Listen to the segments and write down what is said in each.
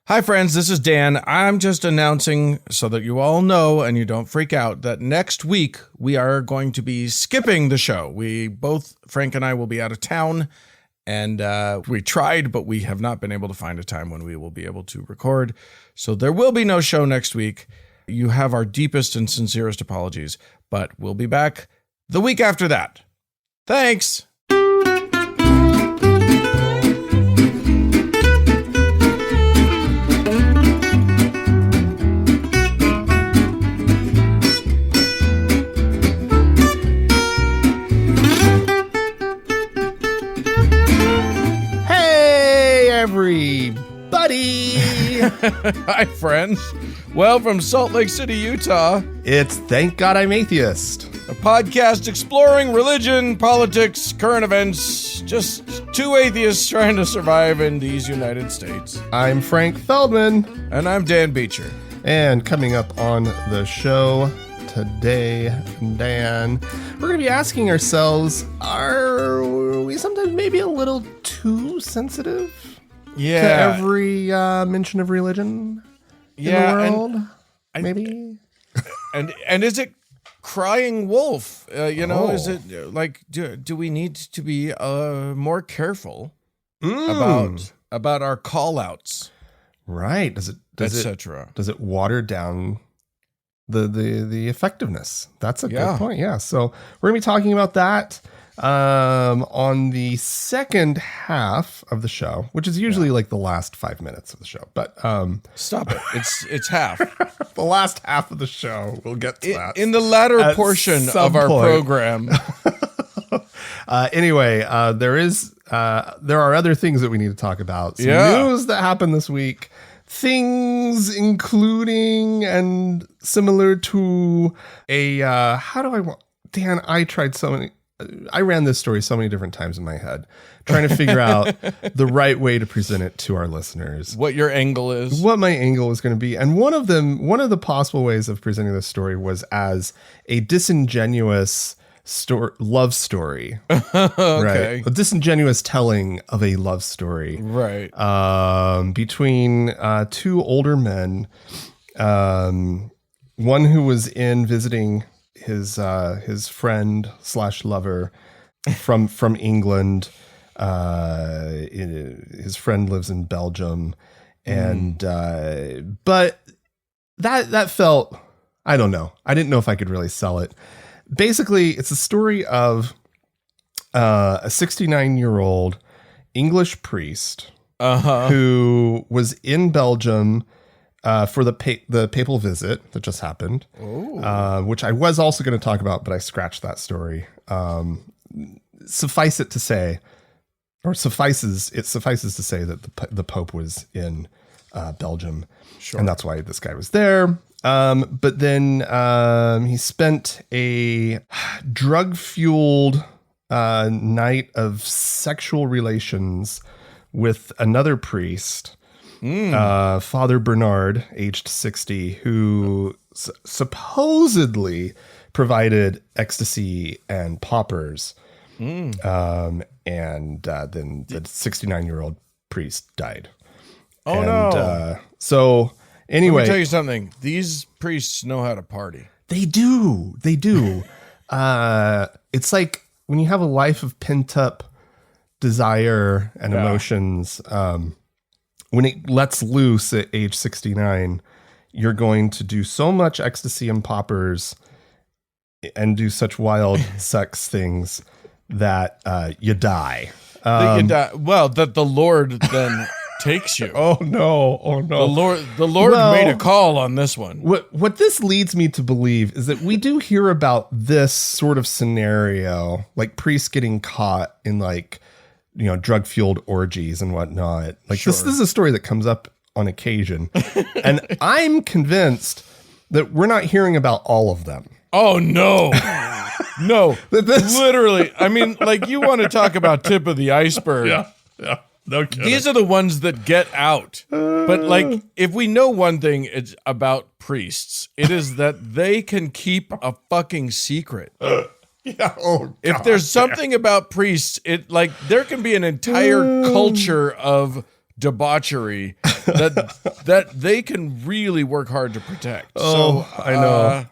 Hi, friends. This is Dan. I'm just announcing so that you all know and you don't freak out that next week we are going to be skipping the show. Frank and I will be out of town, and we tried, but we have not been able to find a time when we will be able to record. So there will be no show next week. You have our deepest and sincerest apologies, but we'll be back the week after that. Thanks. Everybody! Hi, friends. Well, from Salt Lake City, Utah, it's Thank God I'm Atheist, a podcast exploring religion, politics, current events, just two atheists trying to survive in these United States. I'm Frank Feldman. And I'm Dan Beecher. And coming up on the show today, Dan, we're going to be asking ourselves, are we sometimes maybe a little too sensitive? Yeah. To every mention of religion in the world, maybe? And is it crying wolf? Is it like, do we need to be more careful about our call-outs? Right. Does it water down the effectiveness? That's a good point. Yeah. So we're going to be talking about that on the second half of the show, which is usually like the last 5 minutes of the show, but stop it. It's half. The last half of the show. We'll get to that in the latter portion of our program. Anyway, there are other things that we need to talk about. Some news that happened this week. Things including and similar to a Dan, I ran this story so many different times in my head, trying to figure out the right way to present it to our listeners. What your angle is. What my angle is going to be. And one of the possible ways of presenting this story was as a disingenuous love story. Okay. Right? A disingenuous telling of a love story. Right. Between two older men, one who was in visiting his friend / lover from England. His friend lives in Belgium, and but that felt, I don't know. I didn't know if I could really sell it. Basically, it's a story of a 69-year-old English priest who was in Belgium for the papal visit that just happened, which I was also going to talk about, but I scratched that story. Suffices to say that the Pope was in Belgium, and that's why this guy was there. But then he spent a drug-fueled night of sexual relations with another priest, Father Bernard, aged 60, who supposedly provided ecstasy and poppers. And then the 69-year-old priest died. Oh, no. So anyway, let me tell you something. These priests know how to party. They do. It's like when you have a life of pent up desire and emotions, when it lets loose at age 69, you're going to do so much ecstasy and poppers and do such wild sex things that you die. Well, that the Lord then takes you. Oh no. The Lord made a call on this one. What this leads me to believe is that we do hear about this sort of scenario, like priests getting caught in drug-fueled orgies and whatnot. Like this is a story that comes up on occasion. And I'm convinced that we're not hearing about all of them. Oh, no. No. Literally. I mean, like, you want to talk about tip of the iceberg. Yeah. No kidding. These are the ones that get out. But, like, if we know one thing it's about priests, it is that they can keep a fucking secret. Yeah. Oh, God, if there's something about priests, there can be an entire culture of debauchery that they can really work hard to protect. Oh, so, I know.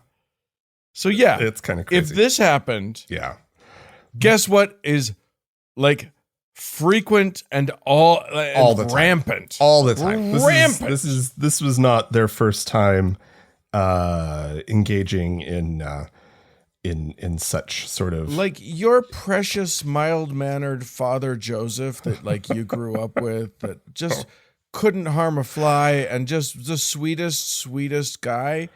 So yeah, It's kind of crazy. If this happened, yeah, guess what is like frequent and all the time. Rampant all the time. Rampant. This was not their first time engaging in such sort of like your precious mild-mannered father Joseph that like you grew up with, that just couldn't harm a fly and just the sweetest guy.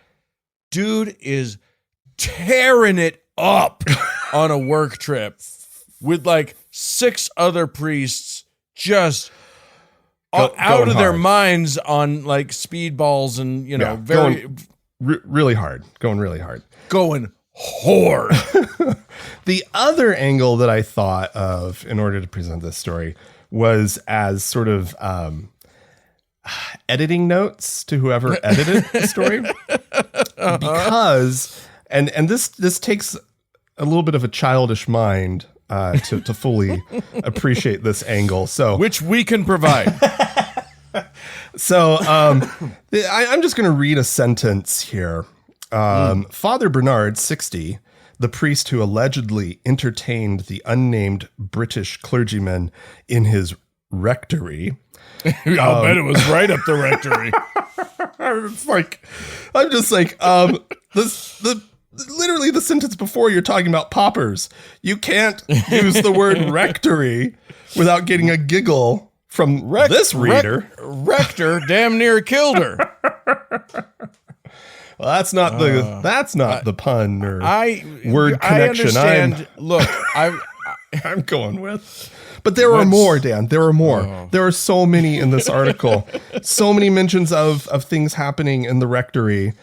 Dude is tearing it up on a work trip with like 6 other priests just out of their minds on like speedballs and, you know, really hard. Going really hard. Going hard. The other angle that I thought of in order to present this story was as sort of editing notes to whoever edited the story. Because and this takes a little bit of a childish mind to fully appreciate this angle. So which we can provide. So I'm just going to read a sentence here. Father Bernard, 60, the priest who allegedly entertained the unnamed British clergyman in his rectory. I'll bet it was right up the rectory. It's like, I'm just like, literally the sentence before you're talking about poppers. You can't use the word rectory without getting a giggle from this reader. Rector damn near killed her. Well, that's not the pun or word connection. I understand. Look, I'm going with. But there are more, Dan. There are more. Oh. There are so many in this article. So many mentions of things happening in the rectory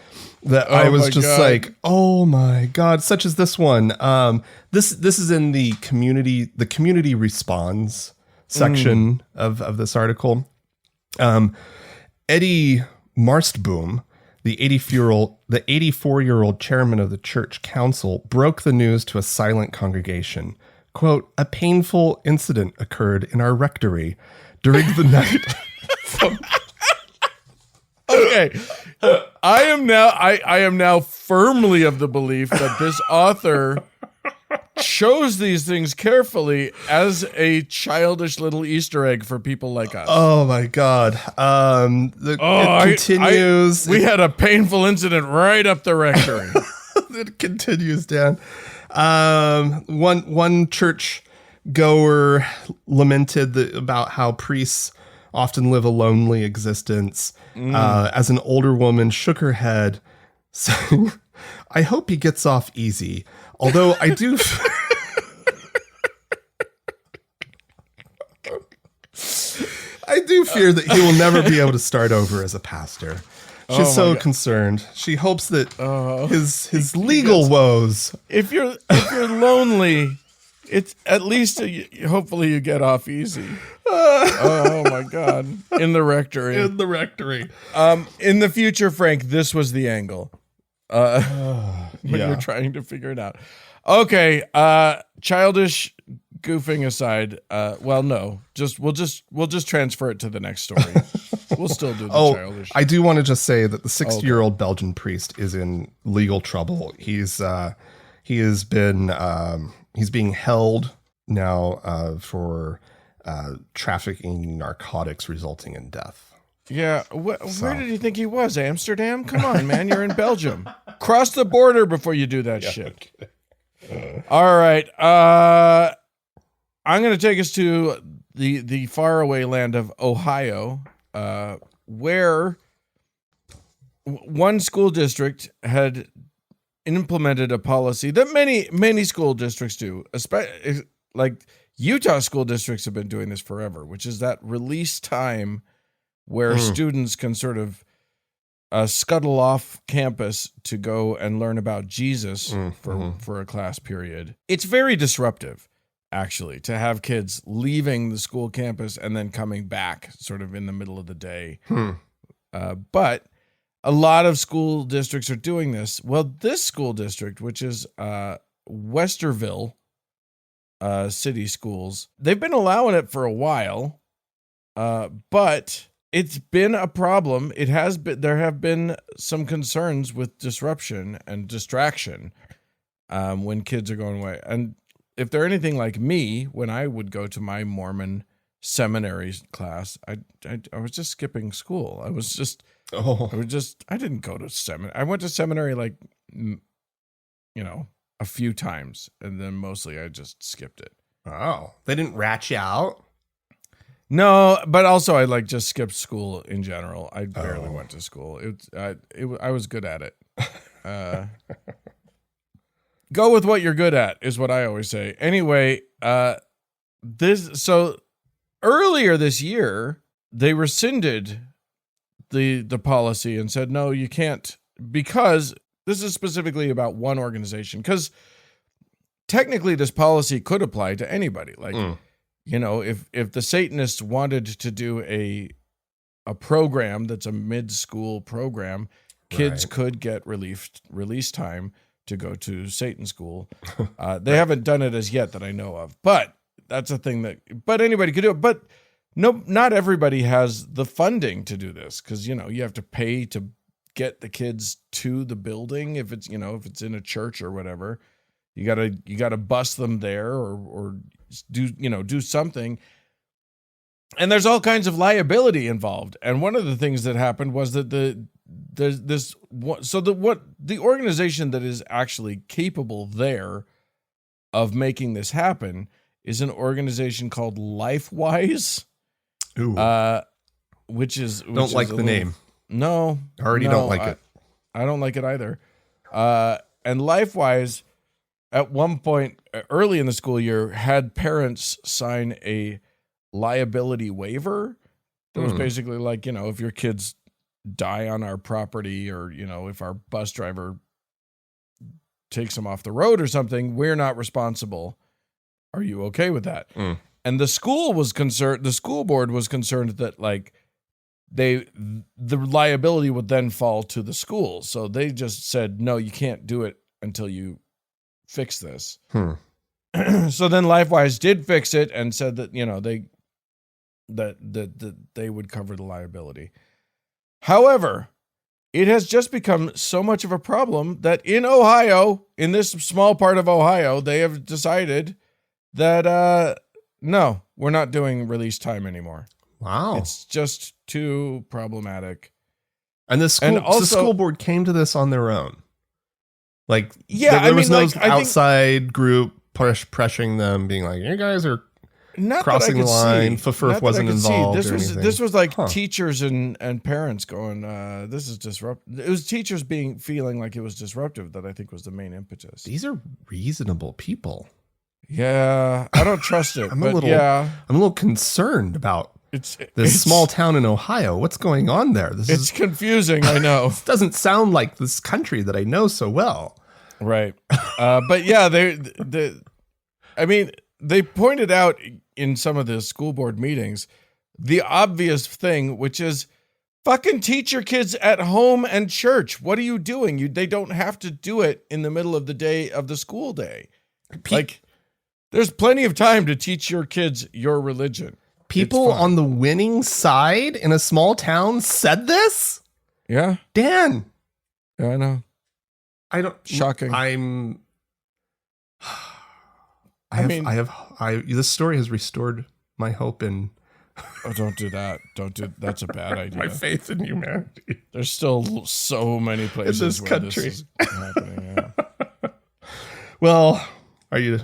that I was just like, oh my God, such as this one. This is in the community responds section of this article. Eddie Marstboom, the 84-year-old chairman of the church council, broke the news to a silent congregation. Quote, a painful incident occurred in our rectory during the night. Okay. I am now firmly of the belief that this author chose these things carefully as a childish little Easter egg for people like us. Oh my God. It continues. We had a painful incident right up the rectory. It continues, Dan. One church goer lamented about how priests often live a lonely existence. As an older woman shook her head, saying, I hope he gets off easy. Although I do... I do fear that he will never be able to start over as a pastor. She's so concerned. She hopes that his legal woes. If you're lonely, it's at least hopefully you get off easy. Oh my God! In the rectory. In the rectory. In the future, Frank, this was the angle. When you're trying to figure it out. Okay. Childish goofing aside. Well, no. We'll just transfer it to the next story. We'll still do the childish. I do want to just say that the 60-year-old Belgian priest is in legal trouble. He's being held now for trafficking narcotics resulting in death. Yeah, where did you think he was? Amsterdam? Come on, man, you're in Belgium. Cross the border before you do that shit. All right, I'm going to take us to the faraway land of Ohio. Where one school district had implemented a policy that many school districts do, especially like Utah school districts have been doing this forever, which is that release time where students can sort of scuttle off campus to go and learn about Jesus for a class period. It's very disruptive, actually, to have kids leaving the school campus and then coming back sort of in the middle of the day. But a lot of school districts are doing this. Well, this school district, which is Westerville City Schools, they've been allowing it for a while. But it's been a problem. There have been some concerns with disruption and distraction when kids are going away. And if they're anything like me, when I would go to my Mormon seminary class, I was just skipping school. I didn't go to seminary. I went to seminary a few times, and then mostly I just skipped it. Oh, they didn't rat you out? No, but also I just skipped school in general. I barely went to school. I was good at it. Go with what you're good at is what I always say. Anyway, earlier this year, they rescinded the policy and said, no, you can't, because this is specifically about one organization. Because technically this policy could apply to anybody. If the Satanists wanted to do a program that's a mid-school program, kids could get release time to go to Satan school. They haven't done it as yet that I know of, but that's a thing but anybody could do it. But no, not everybody has the funding to do this, because, you have to pay to get the kids to the building. If it's, if it's in a church or whatever, you gotta bus them there or do something. And there's all kinds of liability involved. And one of the things that happened was that the organization that is actually capable there of making this happen is an organization called LifeWise. Ooh. Which don't like the name. No. Don't like it. I don't like it either. And LifeWise, at one point early in the school year, had parents sign a liability waiver. That was basically like, if your kids die on our property, or, if our bus driver takes them off the road or something, we're not responsible. Are you okay with that? And the school board was concerned that the liability would then fall to the school. So they just said, no, you can't do it until you fix this. So then LifeWise did fix it and said that, that they would cover the liability. However, it has just become so much of a problem that in Ohio, in this small part of Ohio, they have decided that, no, we're not doing release time anymore. Wow. It's just too problematic. And the school board came to this on their own. There was no outside group pressuring them, being like, you guys are crossing the line. FFRF wasn't involved. This was teachers and parents going, this is disruptive. It was teachers feeling like it was disruptive that I think was the main impetus. These are reasonable people. Yeah, I don't trust it. I'm a little concerned about this small town in Ohio. What's going on there? It's confusing. I know. This doesn't sound like this country that I know so well. Right. But yeah, they pointed out in some of the school board meetings the obvious thing, which is fucking teach your kids at home and church. What are you doing? They don't have to do it in the middle of the day of the school day. There's plenty of time to teach your kids your religion. People on the winning side in a small town said this? Yeah. Dan. Yeah, I know. Shocking. This story has restored my hope in. Oh, don't do that. That's a bad idea. My faith in humanity. There's still so many places in this where country. This is happening. Yeah. Well,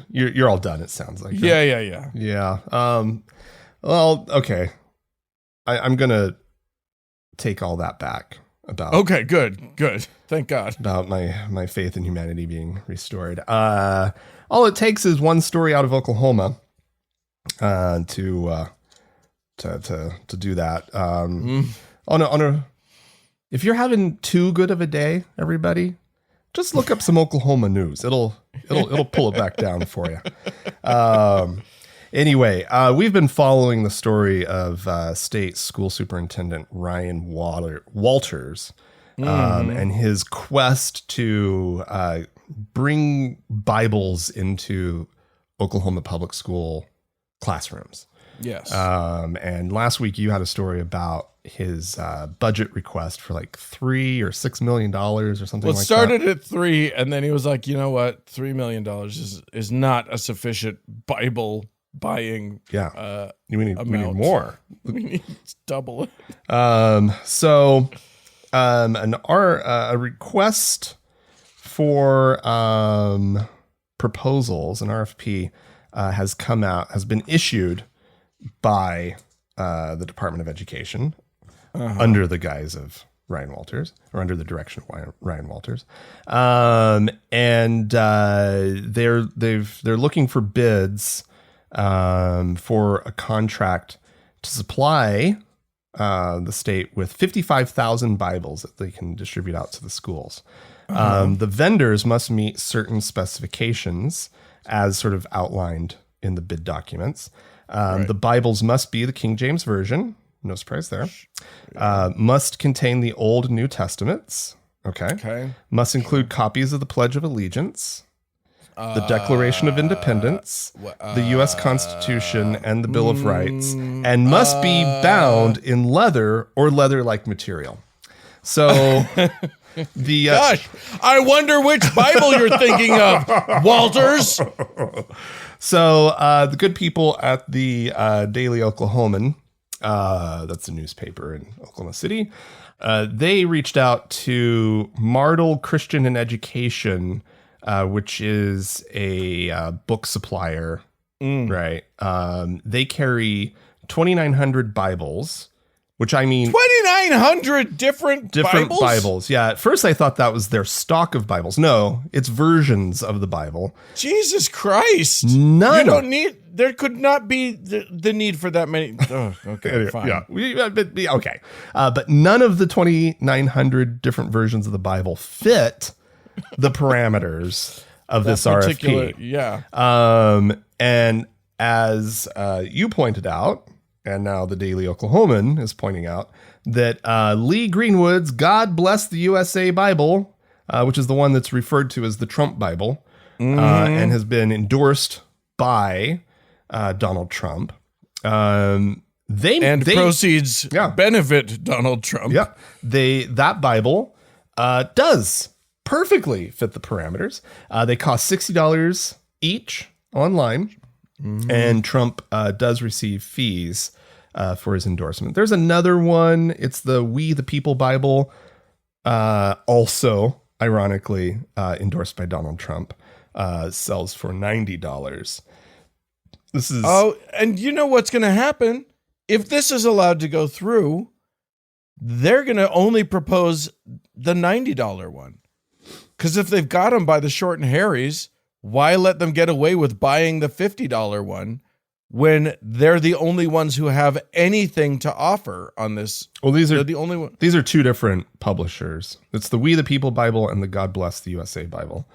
you're all done, it sounds like. Yeah. Yeah. Well, okay. I'm gonna take all that back about. Okay, good. Thank God. About my faith in humanity being restored. All it takes is one story out of Oklahoma to do that. If you're having too good of a day, everybody, just look up some Oklahoma news. It'll pull it back down for you. Anyway, we've been following the story of state school superintendent Ryan Walters and his quest to bring Bibles into Oklahoma public school classrooms. Yes. And last week you had a story about his budget request for like $3 or $6 million or something Well, it like started that. at 3, and then he was like, you know what? $3 million is not a sufficient Bible buying. Yeah. We need amount. more. We need double it. So a request for proposals, an RFP, has been issued by the Department of Education under the guise of Ryan Walters, or under the direction of Ryan Walters, and they're looking for bids for a contract to supply the state with 55,000 Bibles that they can distribute out to the schools. The vendors must meet certain specifications as sort of outlined in the bid documents. The Bibles must be the King James Version. No surprise there. Must contain the Old and New Testaments. Okay. Must include copies of the Pledge of Allegiance, the Declaration of Independence, the U.S. Constitution, and the Bill of Rights, and must be bound in leather or leather-like material. So, Gosh, I wonder which Bible you're thinking of, Walters. So the good people at the Daily Oklahoman, that's a newspaper in Oklahoma City, they reached out to Martel Christian and Education, which is a book supplier, right? They carry 2,900 Bibles, which I mean... 2,900 different Bibles? Yeah, at first I thought that was their stock of Bibles. No, it's versions of the Bible. Jesus Christ. There could not be the need for that many. Oh, okay, fine. Yeah, okay. But none of the 2,900 different versions of the Bible fit the parameters of this RFP. Yeah. And as you pointed out, and now the Daily Oklahoman is pointing out, that Lee Greenwood's God Bless the USA Bible, which is the one that's referred to as the Trump Bible, and has been endorsed by Donald Trump. Proceeds benefit Donald Trump. Yeah, that Bible does perfectly fit the parameters. They cost $60 each online, and Trump does receive fees for his endorsement. There's another one. It's the We the People Bible, also ironically endorsed by Donald Trump. Sells for $90. This is and you know what's going to happen if this is allowed to go through? They're going to only propose the $90 one, because if they've got them by the short and hairies, why let them get away with buying the $50 one when they're the only ones who have anything to offer on this? Well, they're the only one. These are two different publishers. It's the We the People Bible and the God Bless the USA Bible,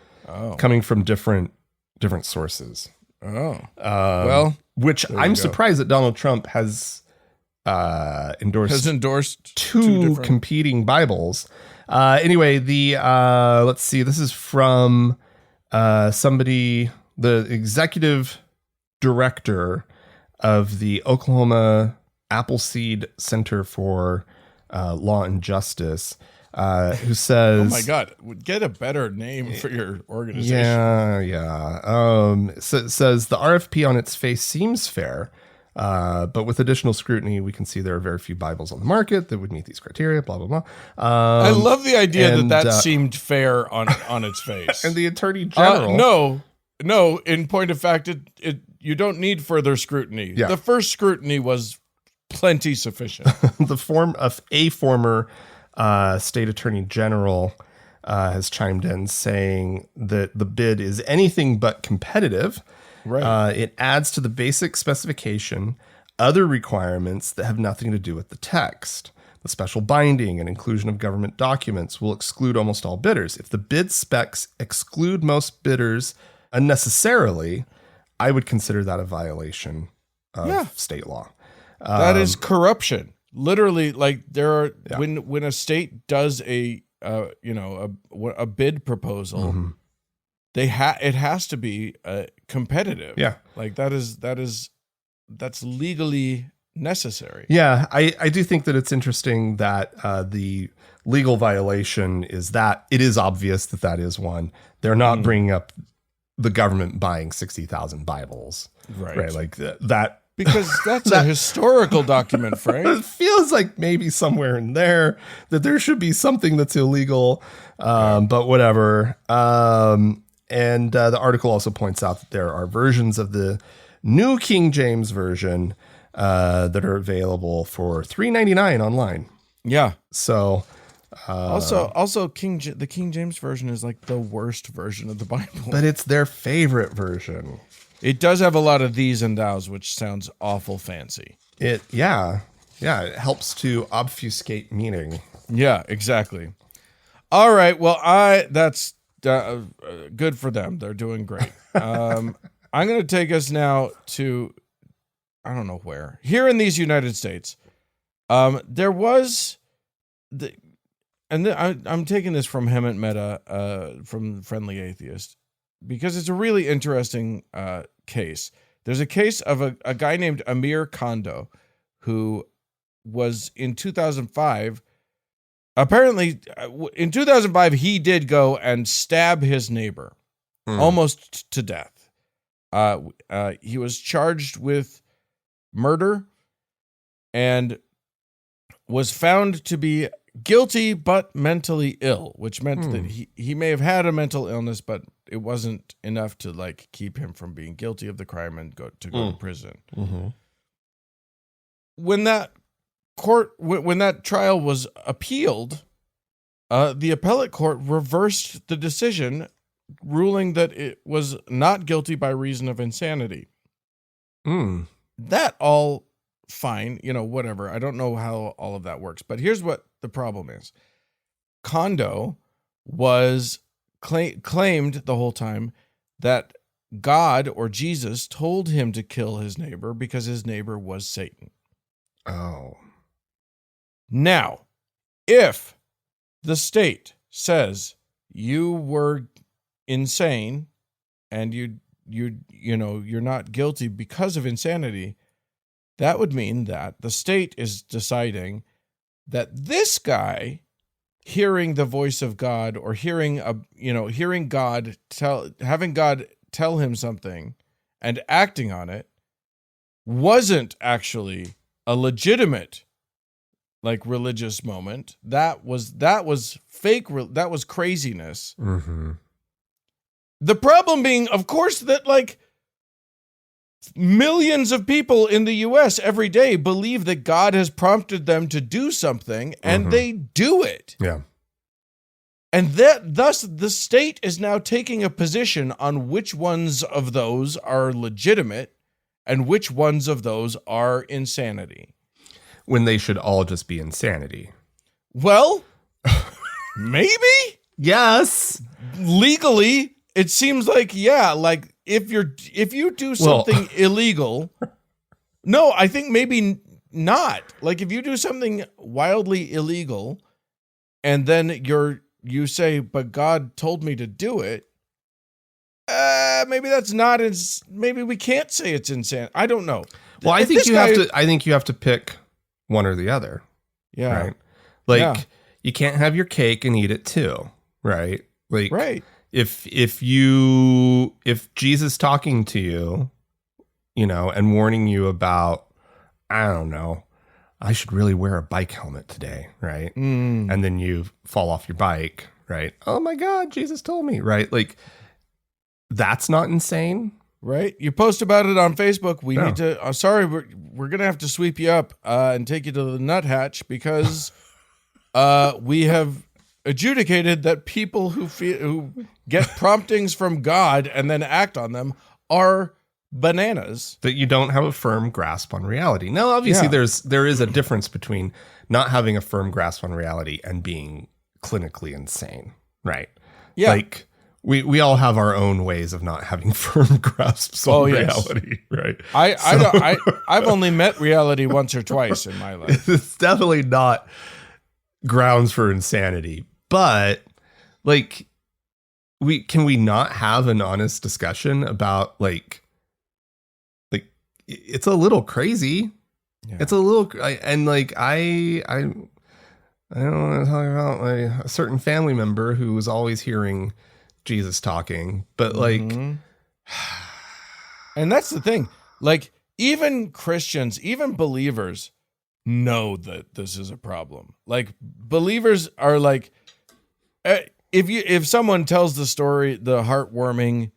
coming from different sources. Which I'm surprised that Donald Trump has endorsed two competing Bibles. Anyway, let's see. This is from somebody, the executive director of the Oklahoma Appleseed Center for Law and Justice, who says, "Oh my God, get a better name for your organization." Says the RFP on its face seems fair, but with additional scrutiny, we can see there are very few Bibles on the market that would meet these criteria. Blah blah blah. I love the idea that seemed fair on its face. And the Attorney General, no. In point of fact, you don't need further scrutiny. Yeah. The first scrutiny was plenty sufficient. The former state attorney general has chimed in saying that the bid is anything but competitive. Right. It adds to the basic specification other requirements that have nothing to do with the text. The special binding and inclusion of government documents will exclude almost all bidders. If the bid specs exclude most bidders unnecessarily, I would consider that a violation of state law. That is corruption. Literally, like when a state does a bid proposal, it has to be competitive. Yeah, like that is that's legally necessary. Yeah, I do think that it's interesting that the legal violation is that it is obvious that that is one. They're not bringing up the government buying 60,000 Bibles. Right. Like that. Because that's a historical document, Frank. It feels like maybe somewhere in there that there should be something that's illegal, but whatever. And the article also points out that there are versions of the New King James Version that are available for $3.99 online. Yeah. So also the King James Version is like the worst version of the Bible. But it's their favorite version. It does have a lot of these and thous, which sounds awful fancy. It helps to obfuscate meaning. Yeah, exactly. All right, well, that's good for them. They're doing great. I'm going to take us now to, I don't know where, here in these United States. There was I'm taking this from Hemant Mehta, from Friendly Atheist, because it's a really interesting case. There's a case of a guy named Amir Kondo, who was in 2005. Apparently, in 2005, he did go and stab his neighbor almost to death. He was charged with murder and was found to be guilty but mentally ill, which meant that he may have had a mental illness, but it wasn't enough to like keep him from being guilty of the crime and go to prison. Mm-hmm. When that trial was appealed, the appellate court reversed the decision, ruling that it was not guilty by reason of insanity. That all fine, whatever. I don't know how all of that works, but here's what the problem is. Kondo was claimed the whole time that God or Jesus told him to kill his neighbor because his neighbor was Satan. Oh. Now, if the state says you were insane and you're not guilty because of insanity, that would mean that the state is deciding that this guy hearing the voice of God or having God tell him something and acting on it wasn't actually a legitimate like religious moment. That was fake. That was craziness. Mm-hmm. The problem being, of course, that like millions of people in the US every day believe that God has prompted them to do something and they do it. Yeah. And that thus the state is now taking a position on which ones of those are legitimate and which ones of those are insanity. When they should all just be insanity. Well, maybe? Yes. Legally, it seems like, yeah, like if you do something illegal, no, I think maybe not. Like if you do something wildly illegal and then you say, but God told me to do it, maybe that's not maybe we can't say it's insane. I don't know. Well, I think you have to pick one or the other. Yeah. Right. Like you can't have your cake and eat it too. Right. Like, right. If Jesus talking to you, and warning you about, I don't know, I should really wear a bike helmet today. Right. And then you fall off your bike. Right. Oh my God, Jesus told me. Right. Like that's not insane. Right. You post about it on Facebook. We need to, sorry, we're going to have to sweep you up and take you to the nuthatch because we have adjudicated that people who get promptings from God and then act on them are bananas. That you don't have a firm grasp on reality. Now, obviously, there is a difference between not having a firm grasp on reality and being clinically insane. Right. Yeah. Like, we all have our own ways of not having firm grasps on reality, right? I've only met reality once or twice in my life. It's definitely not grounds for insanity, but like, can we not have an honest discussion about like it's a little crazy. Yeah. It's a little, and like I don't want to talk about a certain family member who was always hearing Jesus talking, but like, and that's the thing. Like, even Christians, even believers know that this is a problem. Like, believers are like, if someone tells the story, the heartwarming,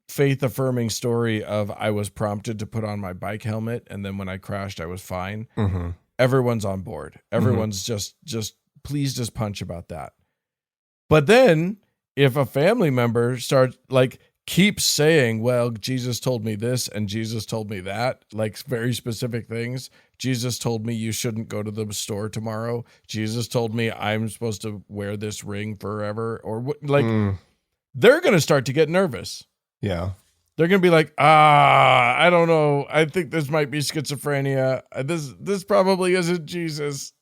faith affirming story of I was prompted to put on my bike helmet, and then when I crashed, I was fine. mm-hmm. Everyone's on board. Everyone's just pleased as punch about that. But then if a family member starts keeps saying, well, Jesus told me this and Jesus told me that, like very specific things. Jesus told me you shouldn't go to the store tomorrow. Jesus told me I'm supposed to wear this ring forever, or they're going to start to get nervous. Yeah. They're going to be like, I don't know. I think this might be schizophrenia. This probably isn't Jesus.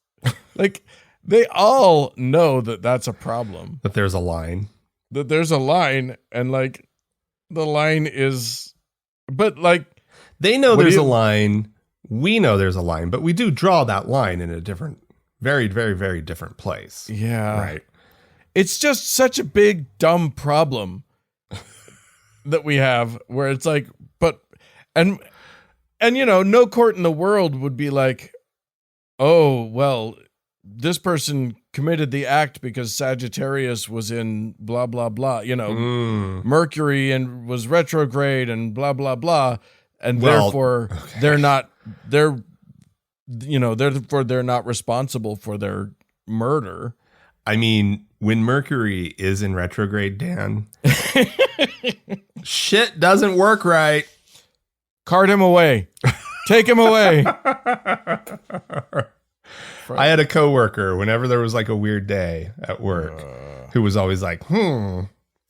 Like, they all know that that's a problem. That there's a line. That there's a line, and like, the line is, but like, they know there's a line. We know there's a line, but we do draw that line in a different, very, very, very different place. Yeah. Right. It's just such a big, dumb problem that we have where it's like, and no court in the world would be like, oh, well, this person committed the act because Sagittarius was in blah, blah, blah, Mercury and was retrograde and blah, blah, blah. And therefore they're not responsible for their murder. I mean, when Mercury is in retrograde, Dan, shit doesn't work right. Cart him away. Take him away. I had a coworker whenever there was like a weird day at work who was always like,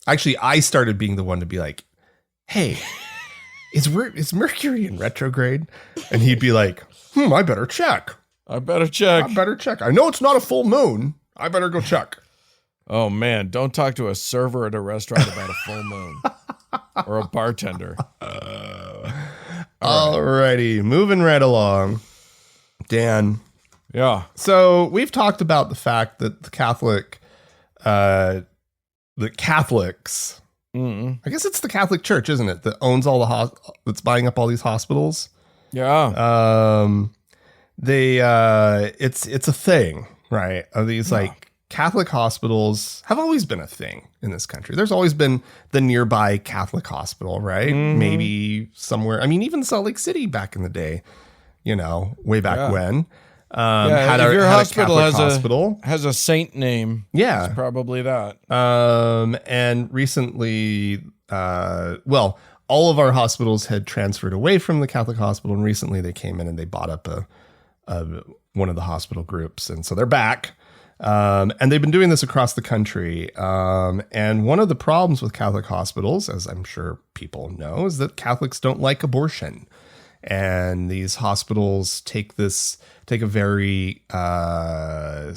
Actually, I started being the one to be like, hey, is Mercury in retrograde? And he'd be like, I better check. I better check. I know it's not a full moon. I better go check. Oh, man. Don't talk to a server at a restaurant about a full moon or a bartender. Alrighty. Moving right along. Dan. Yeah. So we've talked about the fact that the Catholics, I guess it's the Catholic Church, isn't it, that owns all the that's buying up all these hospitals. Yeah. It's a thing, right? These like Catholic hospitals have always been a thing in this country. There's always been the nearby Catholic hospital, right? Maybe somewhere. I mean, even Salt Lake City back in the day, way back when. If your hospital has a saint name, it's probably that. And recently, all of our hospitals had transferred away from the Catholic hospital, and recently they came in and they bought up one of the hospital groups, and so they're back. And they've been doing this across the country. And one of the problems with Catholic hospitals, as I'm sure people know, is that Catholics don't like abortion. And these hospitals take a very a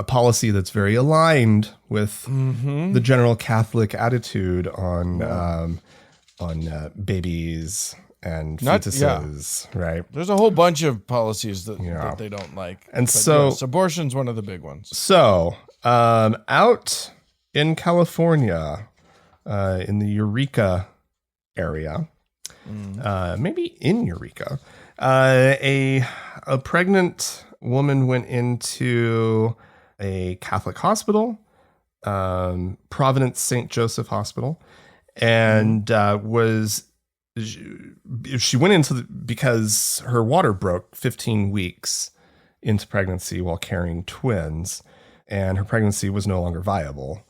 policy that's very aligned with the general Catholic attitude on babies and fetuses, right? There's a whole bunch of policies that they don't like. And so abortion's one of the big ones. So out in California, in the Eureka area, maybe in Eureka, a pregnant woman went into a Catholic hospital, Providence St. Joseph Hospital, and she went into because her water broke 15 weeks into pregnancy while carrying twins, and her pregnancy was no longer viable.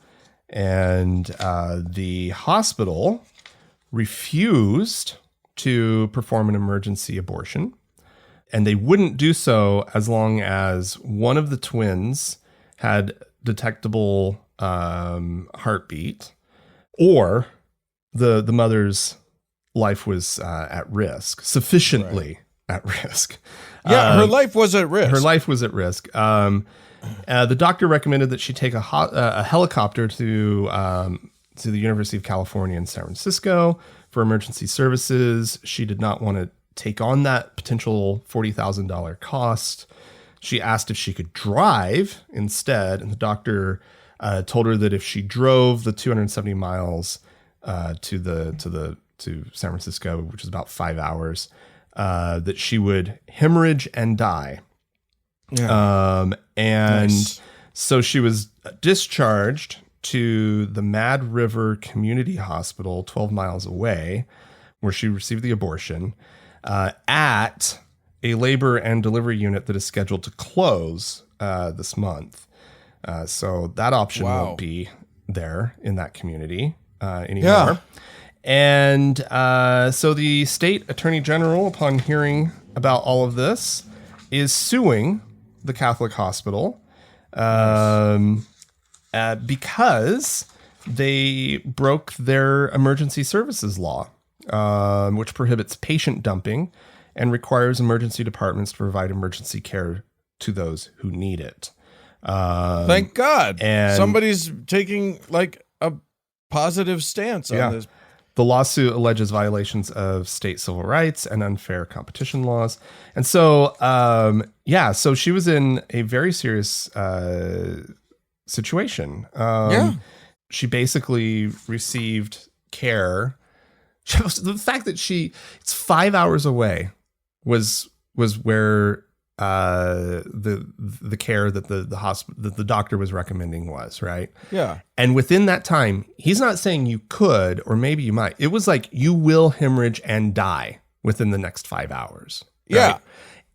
And the hospital refused to perform an emergency abortion, and they wouldn't do so as long as one of the twins had detectable heartbeat, or the mother's life was at risk, sufficiently at risk. Her life was at risk. Her life was at risk. The doctor recommended that she take a helicopter to the University of California in San Francisco for emergency services. She did not want to take on that potential $40,000 cost. She asked if she could drive instead, and the doctor told her that if she drove the 270 miles to San Francisco, which is about 5 hours, that she would hemorrhage and die. Yeah. And Nice. so she was discharged to the Mad River Community Hospital, 12 miles away, where she received the abortion, at a labor and delivery unit that is scheduled to close this month. So that option Wow. won't be there in that community anymore. Yeah. And so the state attorney general, upon hearing about all of this, is suing the Catholic hospital because they broke their emergency services law, which prohibits patient dumping and requires emergency departments to provide emergency care to those who need it. Thank God. and- Somebody's taking like a positive stance on this. The lawsuit alleges violations of state civil rights and unfair competition laws. And so, so she was in a very serious situation. She basically received care. The fact that it's 5 hours away was where the care that the hospital, that the doctor was recommending was, right? Yeah. And within that time, he's not saying you could, or maybe you might. It was like, you will hemorrhage and die within the next 5 hours. Right? Yeah.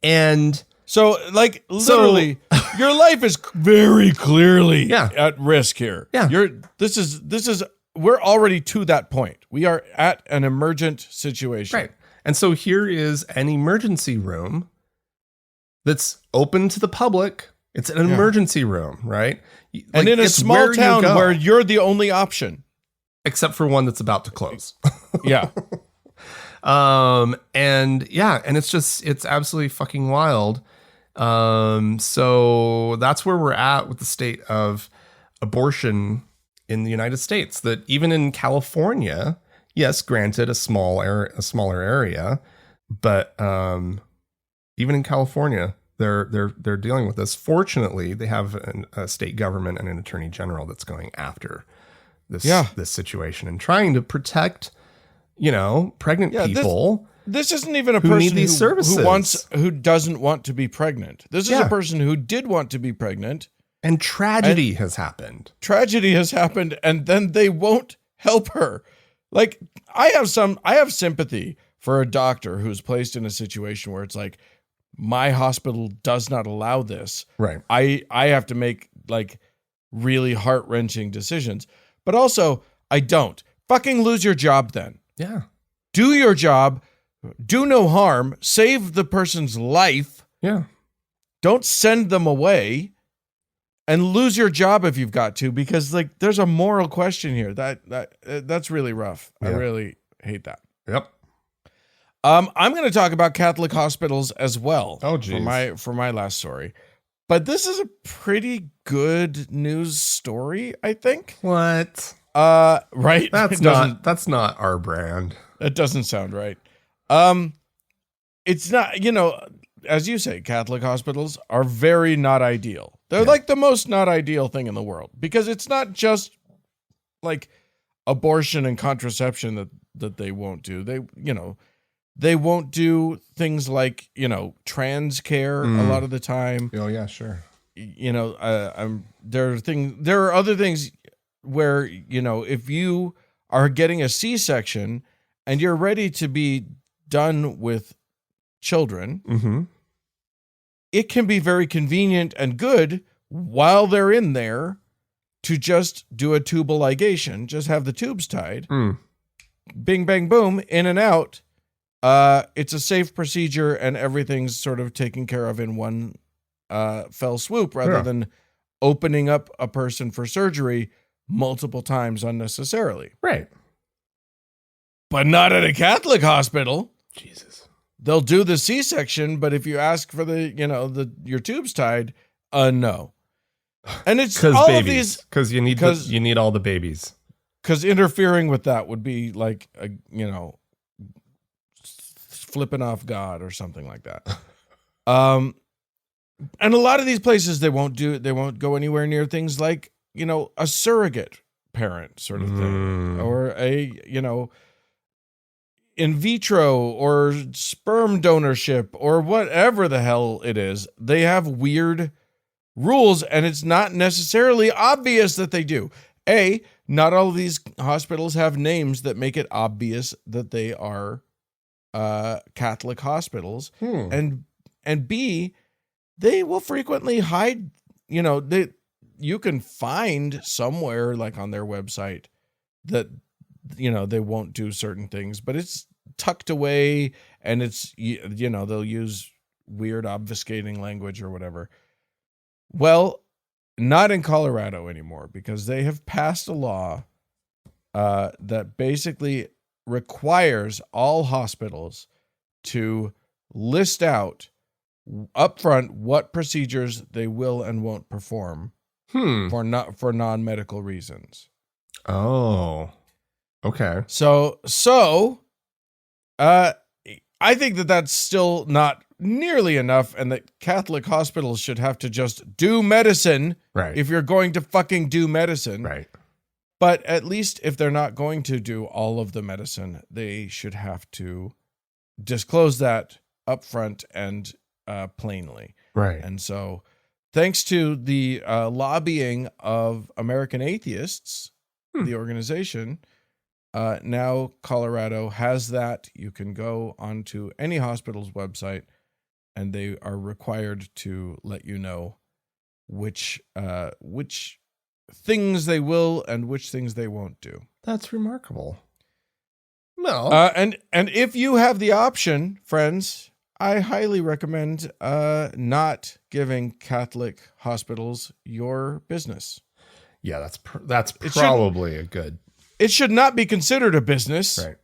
And So, like, literally, your life is very clearly Yeah. at risk here. Yeah. This is, we're already to that point. We are at an emergent situation. right. And so here is an emergency room that's open to the public. It's an emergency room, right? And in a it's small where you town go, where you're the only option. except for one that's about to close. Yeah. And it's absolutely fucking wild. So that's where we're at with the state of abortion in the United States, that even in California, yes, granted a smaller area, but, even in California, they're dealing with this. Fortunately, they have a state government and an attorney general that's going after this situation and trying to protect, pregnant people. This isn't even a who person need these services. who doesn't want to be pregnant. This is a person who did want to be pregnant. And tragedy has happened. Tragedy has happened, and then they won't help her. Like, I have sympathy for a doctor who's placed in a situation where it's like, my hospital does not allow this. Right. I have to make like really heart-wrenching decisions. But also, I don't. Fucking lose your job then. Yeah. Do your job. Do no harm. Save the person's life. Yeah. Don't send them away. And lose your job if you've got to, because like there's a moral question here. That's really rough. Yeah. I really hate that. Yep. I'm going to talk about Catholic hospitals as well. Oh, geez. For my last story, but this is a pretty good news story, I think. What? Right? That's not our brand. That doesn't sound right. It's not. As you say, Catholic hospitals are very not ideal. They're like the most not ideal thing in the world, because it's not just like abortion and contraception that they won't do. They won't do things like, trans care a lot of the time. Oh yeah, sure. There are other things where, if you are getting a C-section and you're ready to be done with children, it can be very convenient and good while they're in there to just do a tubal ligation, just have the tubes tied, bing, bang, boom, in and out. It's a safe procedure and everything's sort of taken care of in one fell swoop, rather than opening up a person for surgery multiple times unnecessarily. Right. But not at a Catholic hospital. Jesus. They'll do the C-section, but if you ask for your tubes tied, no. And it's all of these, because you need all the babies. because interfering with that would be like, flipping off God or something like that. And a lot of these places, they won't go anywhere near things like, a surrogate parent sort of thing, or in vitro or sperm donorship or whatever the hell it is. They have weird rules, and it's not necessarily obvious that they do. Not all of these hospitals have names that make it obvious that they are Catholic hospitals, and B, they will frequently hide. You can find somewhere like on their website that they won't do certain things, but it's tucked away, and it's they'll use weird obfuscating language or whatever. Well, not in Colorado anymore, because they have passed a law that basically requires all hospitals to list out upfront what procedures they will and won't perform for non-medical reasons. Oh, okay. So I think that that's still not nearly enough, and that Catholic hospitals should have to just do medicine, right? If you're going to fucking do medicine, right? But at least if they're not going to do all of the medicine, they should have to disclose that upfront and plainly, right? And so, thanks to the lobbying of American Atheists, the organization, now Colorado has that. You can go onto any hospital's website, and they are required to let you know which things they will and which things they won't do. That's remarkable. No, and if you have the option, friends, I highly recommend not giving Catholic hospitals your business. Yeah, that's probably a good. It should not be considered a business, right?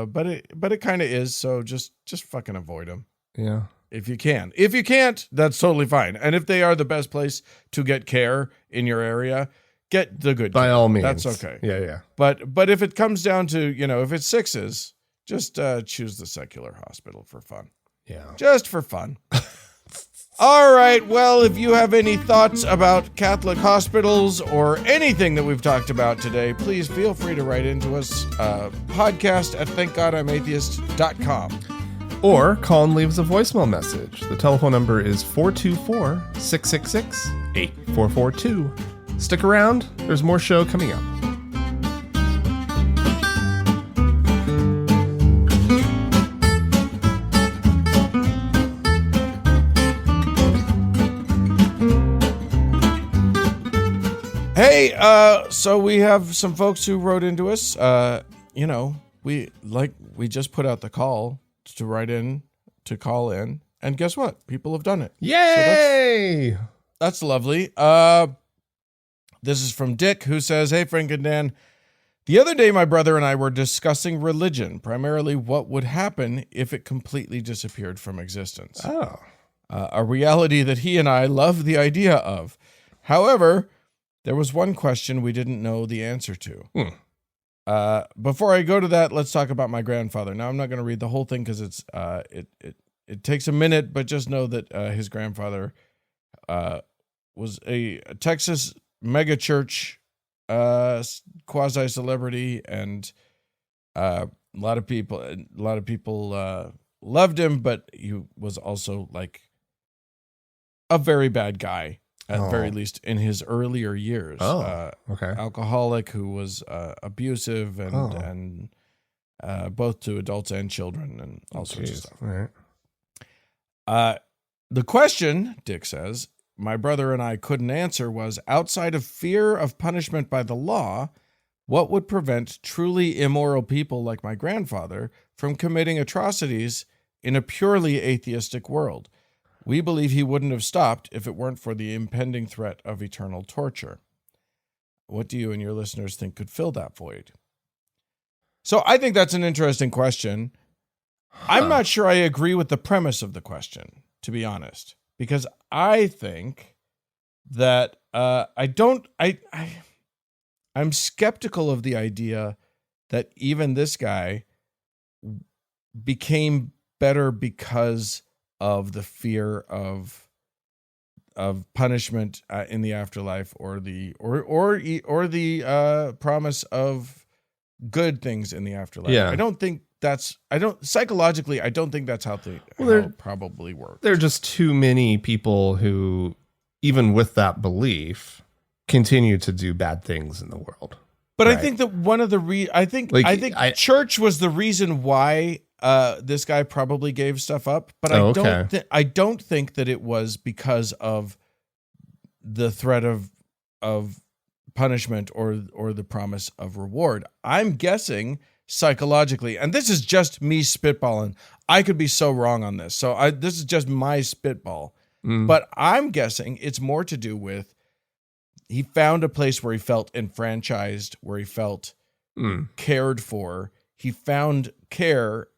But it kind of is. So just fucking avoid them. Yeah. If you can. If you can't, that's totally fine. And if they are the best place to get care in your area, get the good by care. all means. That's okay. Yeah. But if it comes down to, if it's sixes, just choose the secular hospital for fun. Yeah. Just for fun. All right. Well, if you have any thoughts about Catholic hospitals or anything that we've talked about today, please feel free to write into us. Podcast at thankgodimatheist.com. Or call and leave us a voicemail message. The telephone number is 424-666-8442. Stick around. There's more show coming up. Hey, so we have some folks who wrote into us. We just put out the call to write in, to call in, and guess what? People have done it. Yay! So that's lovely. This is from Dick, who says, "Hey, Frank and Dan, the other day my brother and I were discussing religion, primarily what would happen if it completely disappeared from existence. Oh. A reality that he and I love the idea of. However, there was one question we didn't know the answer to. Before I go to that, let's talk about my grandfather. Now, I'm not going to read the whole thing because it takes a minute, but just know that his grandfather was a Texas megachurch quasi-celebrity, and a lot of people loved him, but he was also like a very bad guy. At very least in his earlier years. Okay. Alcoholic who was abusive and both to adults and children and all sorts of stuff. All right. The question, Dick says, my brother and I couldn't answer was, outside of fear of punishment by the law, what would prevent truly immoral people like my grandfather from committing atrocities in a purely atheistic world? We believe he wouldn't have stopped if it weren't for the impending threat of eternal torture. What do you and your listeners think could fill that void? So I think that's an interesting question. I'm not sure I agree with the premise of the question, to be honest, because I think that I I'm skeptical of the idea that even this guy became better because of the fear of punishment in the afterlife, or the promise of good things in the afterlife. Yeah. I don't think psychologically, I don't think that's how it probably works. There are just too many people who, even with that belief, continue to do bad things in the world. But right? I think that one of the I think church was the reason why this guy probably gave stuff up. But I don't think that it was because of the threat of punishment or the promise of reward. I'm guessing psychologically, and this is just me spitballing. I could be so wrong on this. So this is just my spitball. But I'm guessing it's more to do with he found a place where he felt enfranchised, where he felt cared for. He found care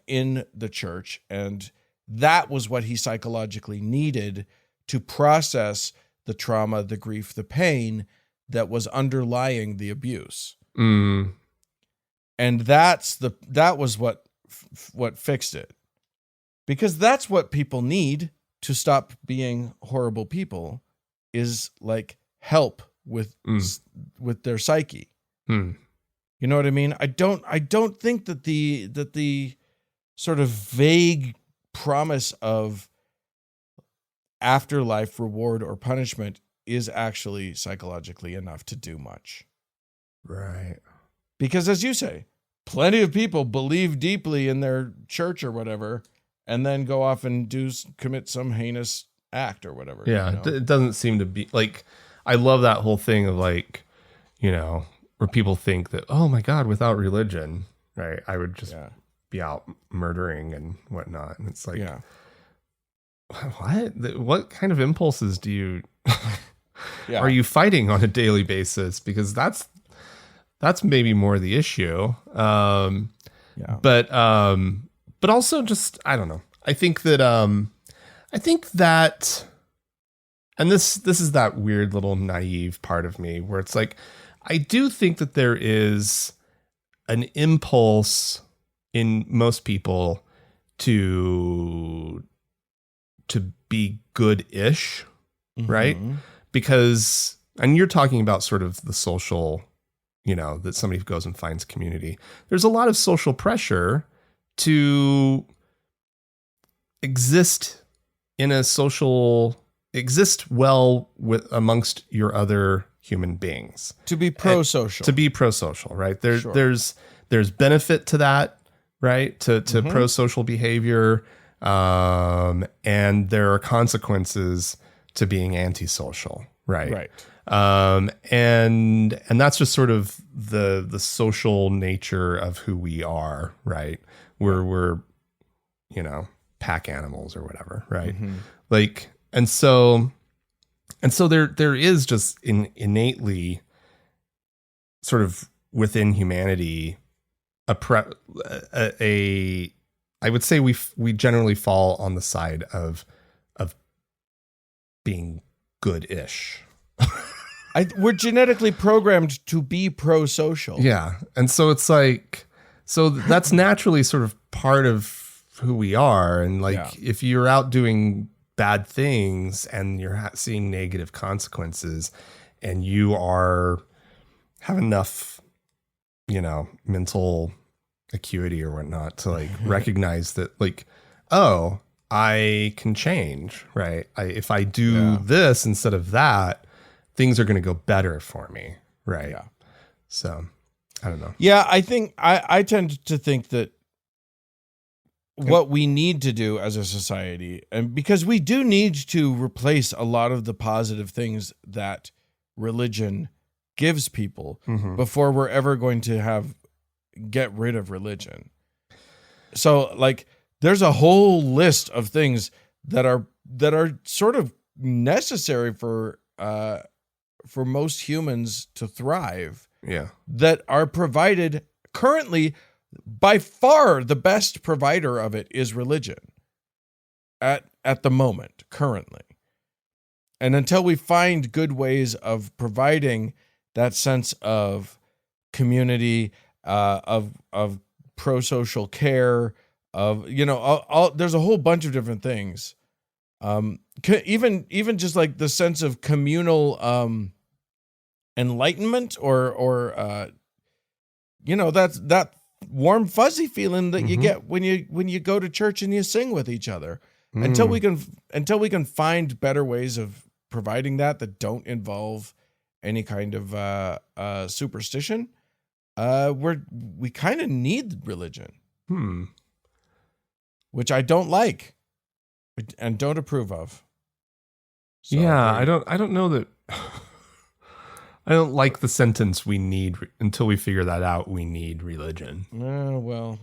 in the church, and that was what he psychologically needed to process the trauma, the grief, the pain that was underlying the abuse. And that was what fixed it. Because that's what people need to stop being horrible people, is like help with their psyche. You know what I mean? I don't think that the sort of vague promise of afterlife reward or punishment is actually psychologically enough to do much. Right. Because as you say, plenty of people believe deeply in their church or whatever, and then go off and commit some heinous act or whatever. Yeah. You know? It doesn't seem to be like, I love that whole thing of like, you know, where people think that, oh my God, without religion, right, I would just be out murdering and whatnot. And it's like, what kind of impulses do you are you fighting on a daily basis? Because that's maybe more the issue. But also just, I don't know. I think that, and this is that weird little naive part of me where it's like, I do think that there is an impulse in most people to be good-ish, right? Because, and you're talking about sort of the social, you know, that somebody goes and finds community. There's a lot of social pressure to exist well with amongst your other human beings, to be pro-social, right? There's benefit to that, right? To pro-social behavior, and there are consequences to being antisocial, right? And that's just sort of the social nature of who we are, right? We're you know, pack animals or whatever, right? Like, and so there is just innately sort of within humanity I would say we generally fall on the side of being good-ish. We're genetically programmed to be pro-social. Yeah. And so it's like, so that's naturally sort of part of who we are. And like, if you're out doing bad things and you're seeing negative consequences and you have enough, you know, mental acuity or whatnot to like recognize that like, oh, I can change, right? If I do this instead of that, things are going to go better for me, right? Yeah. So, I don't know. Yeah, I think I tend to think that what we need to do as a society, and because we do need to replace a lot of the positive things that religion gives people before we're ever going to get rid of religion. So like there's a whole list of things that are sort of necessary for most humans to thrive. Yeah. That are provided currently. By far the best provider of it is religion at the moment, currently. And until we find good ways of providing that sense of community, of pro-social care, of, you know, all there's a whole bunch of different things. Even just like the sense of communal enlightenment, or you know, that warm fuzzy feeling that you get when you go to church and you sing with each other. Until we can find better ways of providing that don't involve any kind of superstition, we kind of need religion, which I don't like and don't approve of. So I don't know that. I don't like the sentence "we need" until we figure that out. We need religion. Well,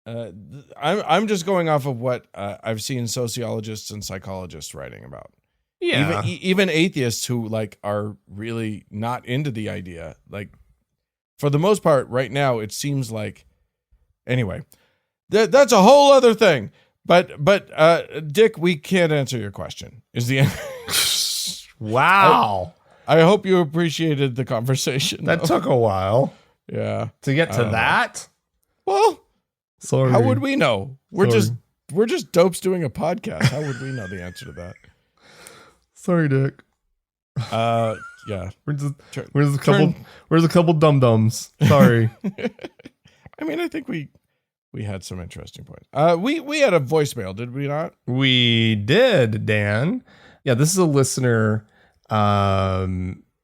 I'm just going off of what I've seen sociologists and psychologists writing about. Yeah, even atheists who like are really not into the idea. Like, for the most part, right now it seems like. Anyway, that's a whole other thing. But Dick, we can't answer your question. Is the answer? Wow. I hope you appreciated the conversation. That took a while. Yeah. To get to that? Well, sorry. How would we know? We're just dopes doing a podcast. How would we know the answer to that? Sorry, Dick. Yeah. Where's a couple dum-dums? Sorry. I mean, I think we had some interesting points. We had a voicemail, did we not? We did, Dan. Yeah, this is a listener by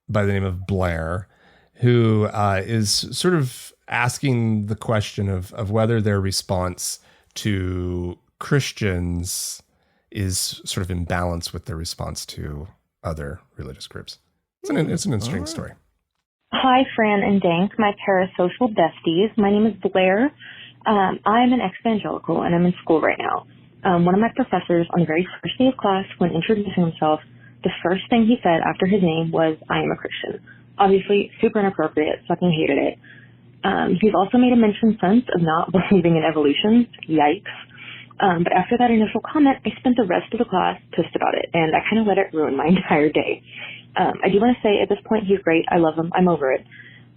the name of Blair, who is sort of asking the question of whether their response to Christians is sort of in balance with their response to other religious groups. It's an interesting story. Hi, Fran and Dank, my parasocial besties. My name is Blair. I'm an ex-evangelical, and I'm in school right now. One of my professors on the very first day of class, when introducing himself, the first thing he said after his name was, "I am a Christian." Obviously, super inappropriate, fucking hated it. He's also made a mention since of not believing in evolution. Yikes. But after that initial comment, I spent the rest of the class pissed about it, and I kind of let it ruin my entire day. I do want to say, at this point, he's great. I love him. I'm over it.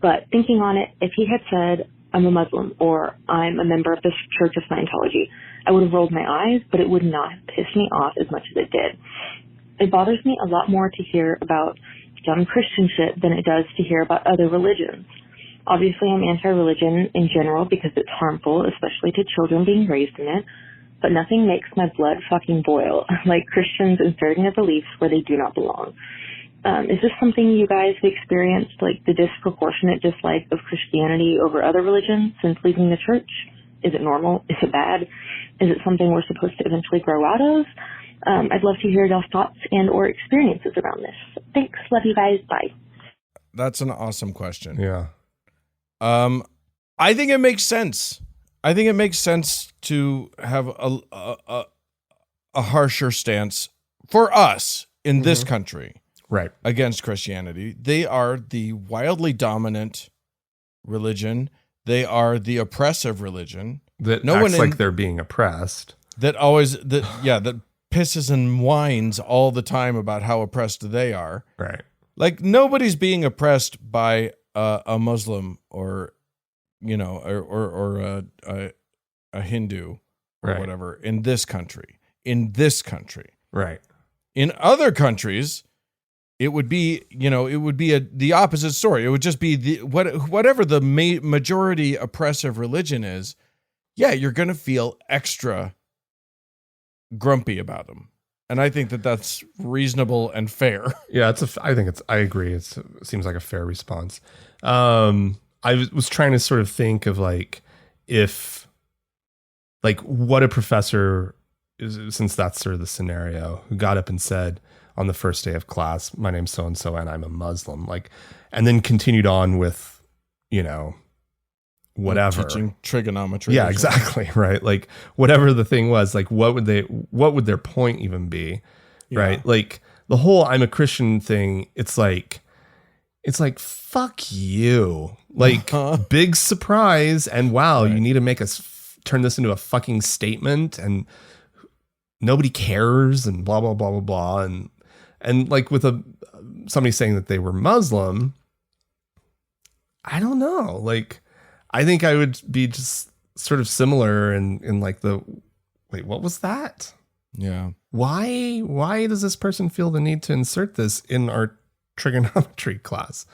But thinking on it, if he had said, "I'm a Muslim," or "I'm a member of the Church of Scientology," I would have rolled my eyes, but it would not have pissed me off as much as it did. It bothers me a lot more to hear about dumb Christian shit than it does to hear about other religions. Obviously, I'm anti-religion in general because it's harmful, especially to children being raised in it, but nothing makes my blood fucking boil like Christians inserting their beliefs where they do not belong. Is this something you guys have experienced, like the disproportionate dislike of Christianity over other religions since leaving the church? Is it normal? Is it bad? Is it something we're supposed to eventually grow out of? I'd love to hear y'all's thoughts and or experiences around this. Thanks. Love you guys. Bye. That's an awesome question. Yeah. I think it makes sense. I think it makes sense to have a harsher stance for us in this country. Right. Against Christianity. They are the wildly dominant religion. They are the oppressive religion. That acts like they're being oppressed. That pisses and whines all the time about how oppressed they are. Right. Like, nobody's being oppressed by a Muslim or, you know, or a Hindu or whatever in this country. Right. In other countries, it would be, you know, the opposite story. It would just be whatever the majority oppressive religion is. Yeah, you're going to feel extra grumpy about them. And I think that that's reasonable and fair. Yeah, I agree. It seems like a fair response. I was trying to sort of think of what a professor is, since that's sort of the scenario, who got up and said on the first day of class, "My name's so-and-so and I'm a Muslim," and then continued on with, you know, whatever. Teaching trigonometry. Yeah, exactly. Right. Like, whatever the thing was, what would their point even be? Yeah. Right. Like, the whole "I'm a Christian" thing, it's like, fuck you. Like, big surprise. And wow, you need to make us turn this into a fucking statement, and nobody cares, and blah, blah, blah, blah, blah. And like with somebody saying that they were Muslim, I don't know. Like, I think I would be just sort of similar in like wait, what was that? Yeah. Why does this person feel the need to insert this in our trigonometry class?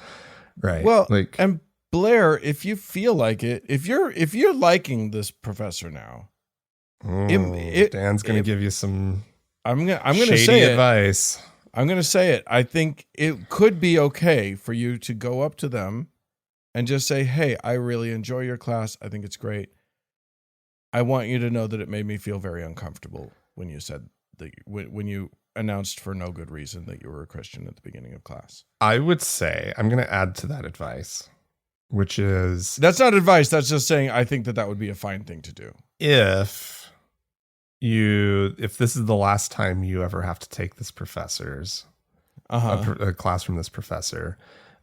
Right. Well, like, and Blair, if you feel like it, if you're liking this professor now, Dan's going to give you some I'm gonna shady say advice. I'm going to say it. I think it could be okay for you to go up to them and just say, "Hey, I really enjoy your class. I think it's great. I want you to know that it made me feel very uncomfortable when you said that when you announced for no good reason that you were a Christian at the beginning of class." I would say I'm going to add to that advice, which is That's not advice. That's just saying I think that would be a fine thing to do. if this is the last time you ever have to take this professor's a class from this professor,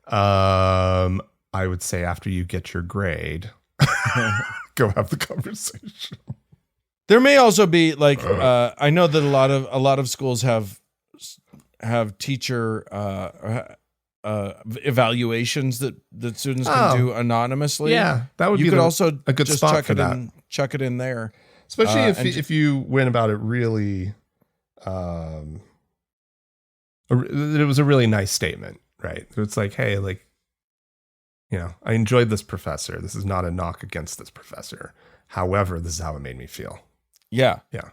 I would say after you get your grade, go have the conversation. There may also be like I know that a lot of schools have teacher evaluations that students can do anonymously. Yeah, that would you be could also a good just spot for that. Chuck it in there. Especially if you went about it really, it was a really nice statement, right? It's like, hey, like, you know, I enjoyed this professor. This is not a knock against this professor. However, this is how it made me feel. Yeah. Yeah.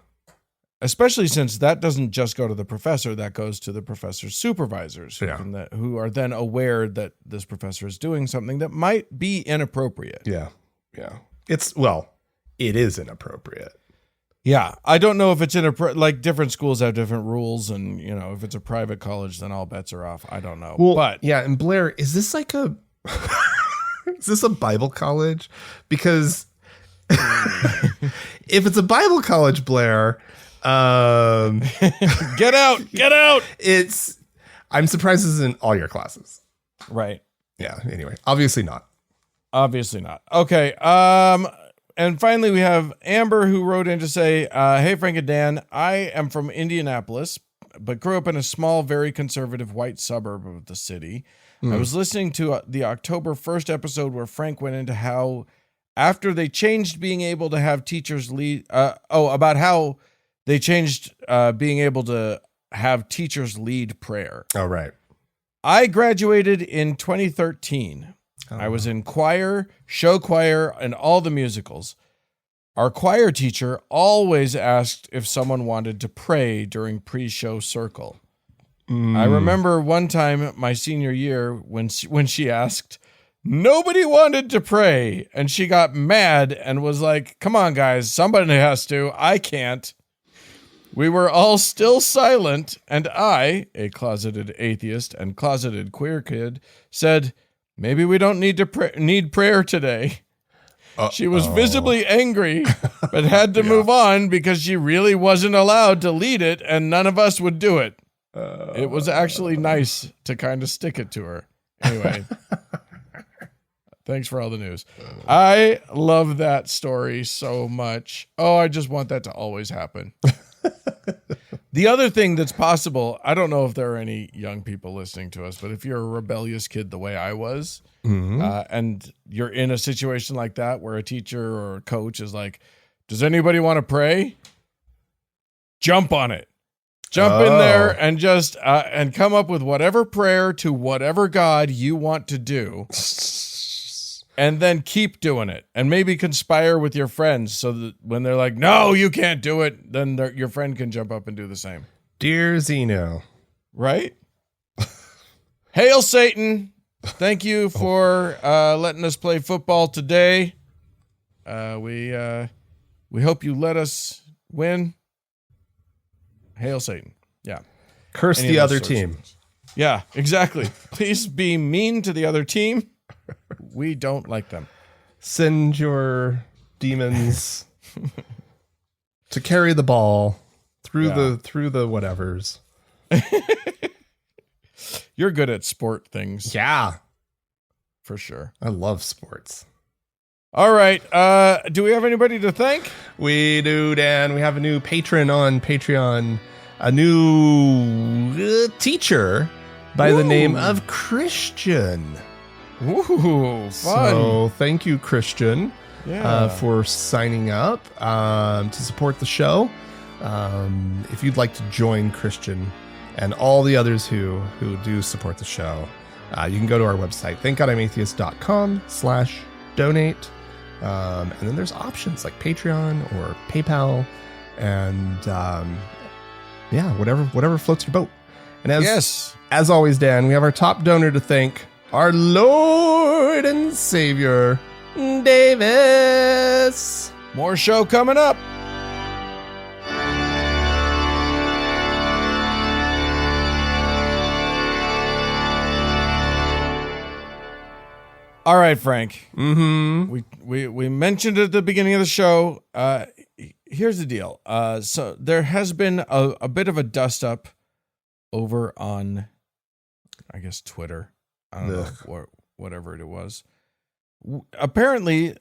Especially since that doesn't just go to the professor, that goes to the professor's supervisors who are then aware that this professor is doing something that might be inappropriate. Yeah. Yeah. It is inappropriate. Yeah. I don't know if it's inappropriate. Like different schools have different rules, and you know, if it's a private college, then all bets are off. I don't know. Well, but yeah. And Blair, is this like is this a Bible college? Because if it's a Bible college, Blair, get out. I'm surprised this isn't all your classes. Right. Yeah. Anyway, obviously not. Okay. And finally, we have Amber, who wrote in to say, hey, Frank and Dan, I am from Indianapolis, but grew up in a small, very conservative white suburb of the city. I was listening to the October 1st episode where Frank went into how after they changed being able to have teachers lead, about how they changed being able to have teachers lead prayer. Oh, right. I graduated in 2013. I was in choir, show choir, and all the musicals. Our choir teacher always asked if someone wanted to pray during pre-show circle. I remember one time my senior year when she asked, nobody wanted to pray, and she got mad and was like, come on, guys, somebody has to. I can't. We were all still silent, and I, a closeted atheist and closeted queer kid, said, maybe we don't need to need prayer today. She was visibly angry, but had to move on because she really wasn't allowed to lead it, and none of us would do it. It was actually nice to kind of stick it to her. Anyway, thanks for all the news. I love that story so much. Oh, I just want that to always happen. The other thing that's possible, I don't know if there are any young people listening to us, but if you're a rebellious kid the way I was, and you're in a situation like that where a teacher or a coach is like, does anybody want to pray? Jump on it. Jump in there and just and come up with whatever prayer to whatever God you want to do. And then keep doing it, and maybe conspire with your friends so that when they're like, no, you can't do it, then your friend can jump up and do the same. Dear Zeno. Right? Hail Satan. Thank you for letting us play football today. We hope you let us win. Hail Satan. Yeah. Curse the other team. Yeah, exactly. Please be mean to the other team. We don't like them. Send your demons to carry the ball through the whatevers. You're good at sport things. Yeah. For sure. I love sports. All right. Do we have anybody to thank? We do, Dan. We have a new patron on Patreon, a new teacher by the name of Christian. Ooh, fun. So thank you, Christian, Yeah. for signing up to support the show. If you'd like to join Christian and all the others who do support the show, you can go to our website, thankgodimatheist.com/donate. And then there's options like Patreon or PayPal, and whatever floats your boat. And as always, Dan, we have our top donor to thank, our Lord and Savior, Davis. More show coming up. All right, Frank. Mm-hmm. We mentioned at the beginning of the show. Here's the deal. So there has been a bit of a dust up over on, I guess, Twitter. I don't know, whatever it was. Apparently,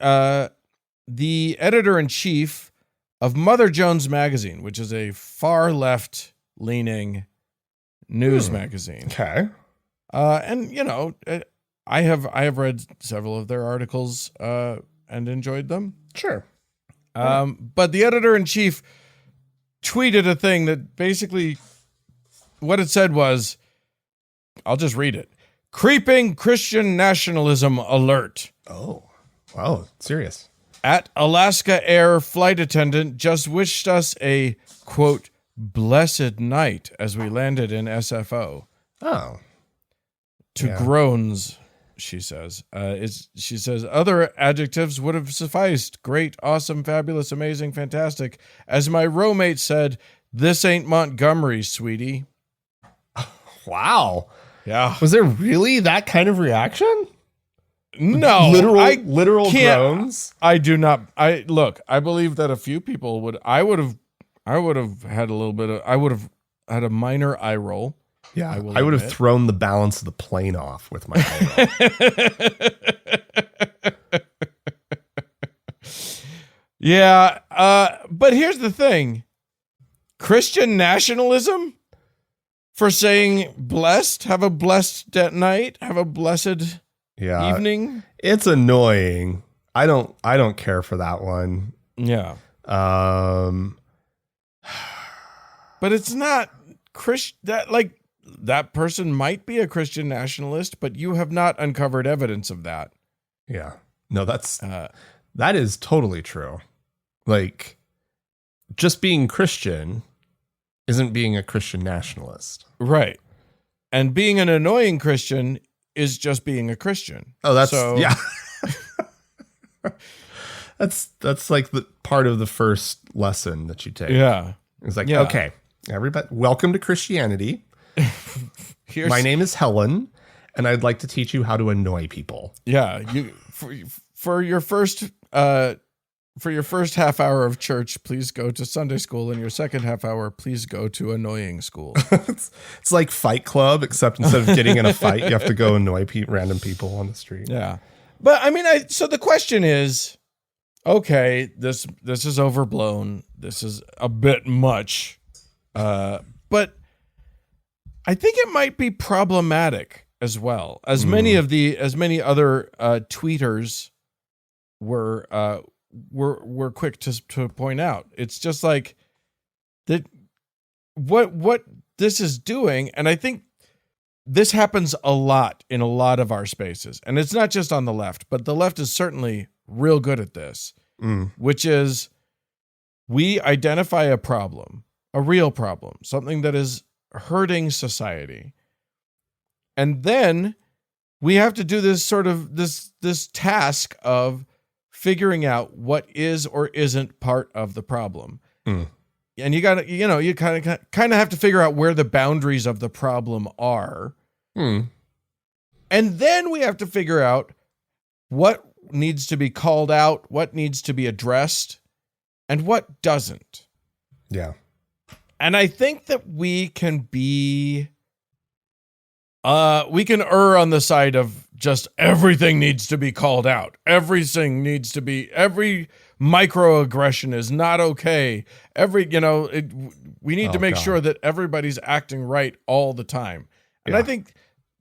the editor-in-chief of Mother Jones Magazine, which is a far left-leaning news magazine. Okay. And you know, I have read several of their articles and enjoyed them. Sure. But the editor-in-chief tweeted a thing that basically what it said was, I'll just read it. Creeping Christian nationalism alert. Oh, wow. Serious. At Alaska Air flight attendant just wished us a, quote, blessed night as we landed in SFO. Oh. To groans, she says. She says, other adjectives would have sufficed. Great, awesome, fabulous, amazing, fantastic. As my roommate said, this ain't Montgomery, sweetie. Wow. Yeah. Was there really that kind of reaction? No. Literal groans? I do not. I believe that a few people would. I would have had a little bit of. I would have had a minor eye roll. Yeah, I would have thrown the balance of the plane off with my eye roll. Yeah, but here's the thing. Christian nationalism for saying blessed, have a blessed night, have a blessed evening. It's annoying. I don't care for that one. Yeah. But it's not that person might be a Christian nationalist, but you have not uncovered evidence of that. Yeah. No, that is totally true. Like, just being Christian isn't being a Christian nationalist. Right. And being an annoying Christian is just being a Christian. Oh, yeah. That's like the part of the first lesson that you take. Yeah. It's like, okay, everybody, welcome to Christianity. My name is Helen, and I'd like to teach you how to annoy people. Yeah. For your first half hour of church, please go to Sunday school. And your second half hour, please go to annoying school. It's like Fight Club, except instead of getting in a fight, you have to go annoy random people on the street. Yeah. But I mean, so the question is, okay, this is overblown. This is a bit much. But I think it might be problematic as well, as many other tweeters were quick to point out. It's just like that what this is doing, and I think this happens a lot in a lot of our spaces, and it's not just on the left, but the left is certainly real good at this, which is we identify a problem, a real problem, something that is hurting society, and then we have to do this sort of this task of figuring out what is or isn't part of the problem. And you got to, you kind of have to figure out where the boundaries of the problem are. And then we have to figure out what needs to be called out, what needs to be addressed, and what doesn't. Yeah. And I think that we can err on the side of just everything needs to be called out. Every microaggression is not okay. We need to make sure that everybody's acting right all the time. And I think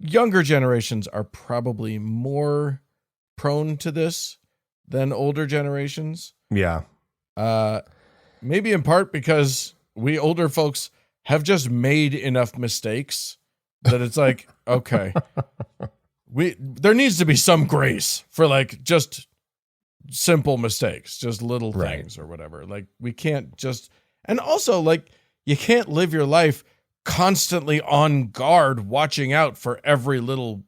younger generations are probably more prone to this than older generations. Yeah. Maybe in part because we older folks have just made enough mistakes that it's like, okay, there needs to be some grace for like just simple mistakes, just little things or whatever. Like we can't just, and also like you can't live your life constantly on guard, watching out for every little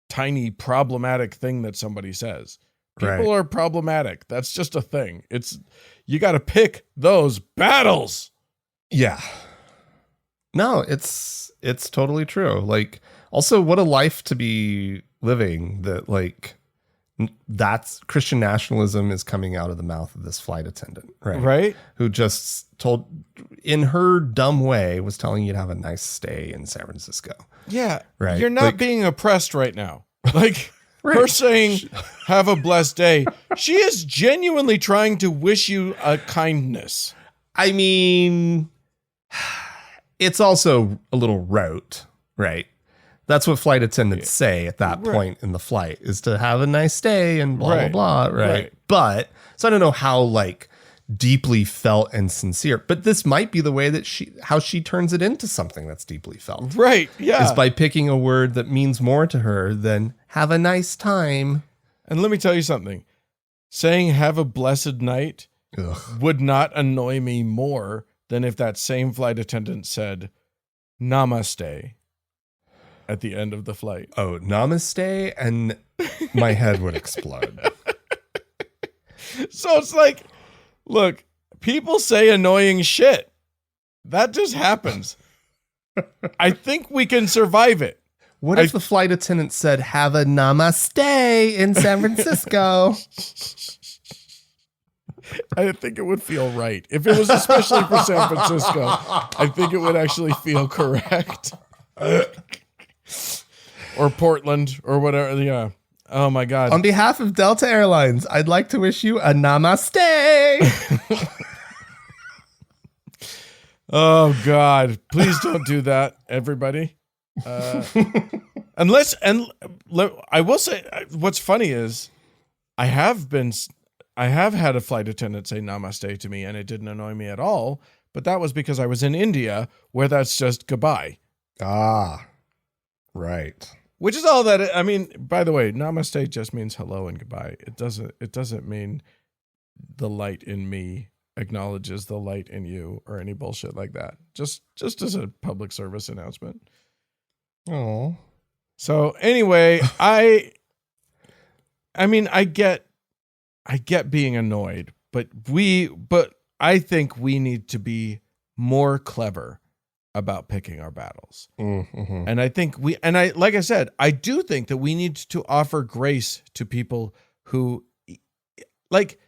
tiny problematic thing that somebody says. People are problematic. That's just a thing. You got to pick those battles. Yeah. No, it's totally true. Like, also, what a life to be living that, like, that's Christian nationalism is coming out of the mouth of this flight attendant, right? Right. Who just told, in her dumb way, was telling you to have a nice stay in San Francisco. Yeah. Right. You're not like, being oppressed right now. Like, her saying, have a blessed day. She is genuinely trying to wish you a kindness. I mean, it's also a little rote, right? That's what flight attendants say at that point in the flight, is to have a nice day and blah, blah, blah, right? But, so I don't know how, like, deeply felt and sincere, but this might be the way that how she turns it into something that's deeply felt. Right, yeah. Is by picking a word that means more to her than have a nice time. And let me tell you something. Saying have a blessed night would not annoy me more than if that same flight attendant said namaste at the end of the flight. Oh, namaste, and my head would explode. So it's like, look, people say annoying shit. That just happens. I think we can survive it. What if the flight attendant said, have a namaste in San Francisco? I think it would feel right. If it was especially for San Francisco, I think it would actually feel correct. Or Portland or whatever. Yeah. Oh my God. On behalf of Delta Airlines, I'd like to wish you a namaste. Oh God. Please don't do that, everybody. I will say, what's funny is I have had a flight attendant say namaste to me and it didn't annoy me at all, but that was because I was in India where that's just goodbye. Ah, right. Which is all that, I mean, by the way, namaste just means hello and goodbye. It doesn't mean the light in me acknowledges the light in you or any bullshit like that. Just as a public service announcement. Oh. So anyway, I get being annoyed, but I think we need to be more clever about picking our battles. Mm-hmm. And I think like I said, I do think that we need to offer grace to people who, like,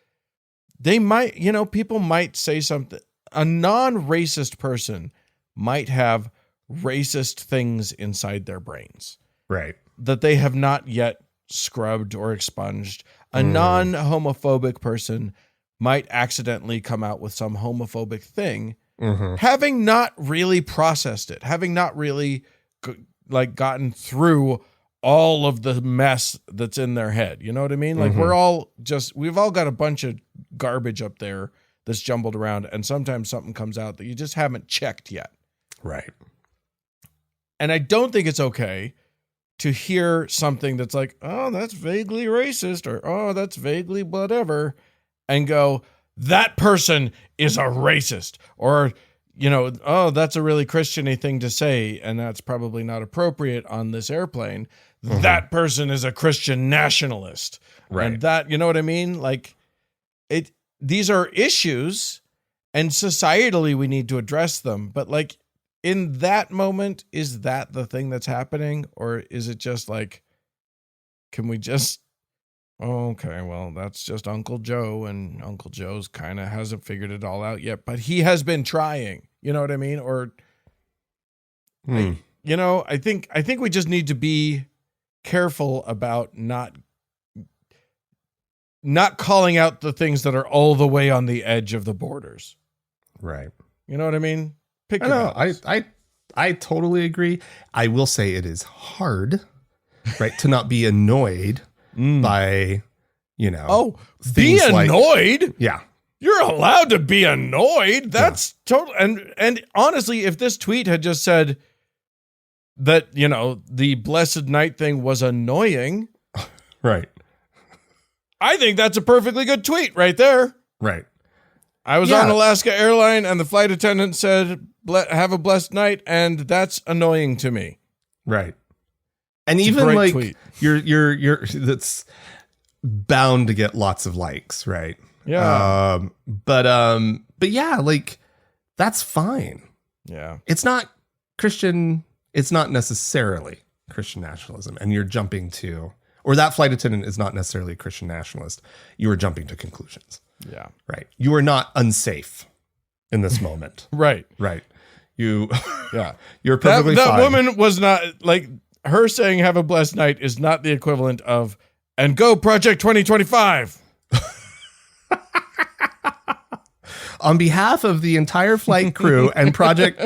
they might, people might say something. A non-racist person might have racist things inside their brains. Right. That they have not yet scrubbed or expunged. A non-homophobic person might accidentally come out with some homophobic thing, having not really processed it, having not really gotten through all of the mess that's in their head. You know what I mean? Like we've all got a bunch of garbage up there that's jumbled around, and sometimes something comes out that you just haven't checked yet. Right. And I don't think it's okay to hear something that's like, oh, that's vaguely racist, or oh, that's vaguely whatever, and go, that person is a racist, or, oh, that's a really Christian-y thing to say, and that's probably not appropriate on this airplane. That person is a Christian nationalist. Right. And that, you know what I mean? Like, these are issues, and societally we need to address them, but like, in that moment, is that the thing that's happening? Or is it just like, can we just, okay, well, that's just Uncle Joe, and Uncle Joe's kind of hasn't figured it all out yet, but he has been trying, you know what I mean? Or, I think we just need to be careful about not calling out the things that are all the way on the edge of the borders. Right. You know what I mean? I I totally agree. I will say it is hard, right, to not be annoyed by, you know. Oh, be annoyed? Yeah. You're allowed to be annoyed. That's total. And honestly, if this tweet had just said that, you know, the Blessed Night thing was annoying. Right. I think that's a perfectly good tweet right there. Right. I was on Alaska Airline and the flight attendant said, have a blessed night. And that's annoying to me. Right. And it's even like tweet. you're that's bound to get lots of likes. Right. Yeah. But yeah, like that's fine. Yeah. It's not Christian. It's not necessarily Christian nationalism. And you're jumping to, or that flight attendant is not necessarily a Christian nationalist. You are jumping to conclusions. Yeah. Right. You are not unsafe in this moment. Right. Right. You're that perfectly fine. That woman was not like her saying have a blessed night is not the equivalent of and go Project 2025. On behalf of the entire flight crew and Project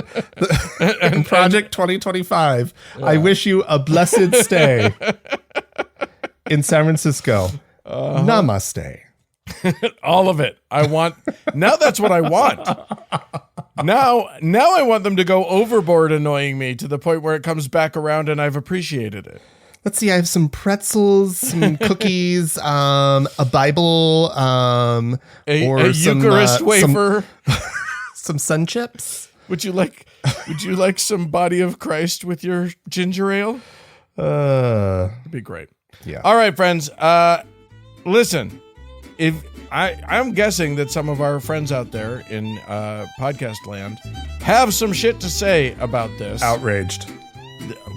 2025, I wish you a blessed stay in San Francisco. Namaste. All of it. Now that's what I want. Now I want them to go overboard annoying me to the point where it comes back around and I've appreciated it. Let's see. I have some pretzels, some cookies, a Bible, a some, Eucharist wafer, some sun chips. Would you like some body of Christ with your ginger ale? It'd be great. Yeah. All right, friends. Listen, if I'm guessing that some of our friends out there in podcast land have some shit to say about this. Outraged.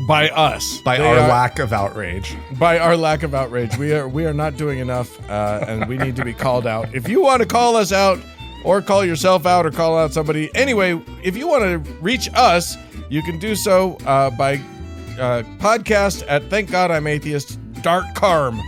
By us. By our lack of outrage. By our lack of outrage. We are not doing enough, and we need to be called out. If you want to call us out, or call yourself out, or call out somebody. Anyway, if you want to reach us, you can do so by podcast at thankgodimatheist.com.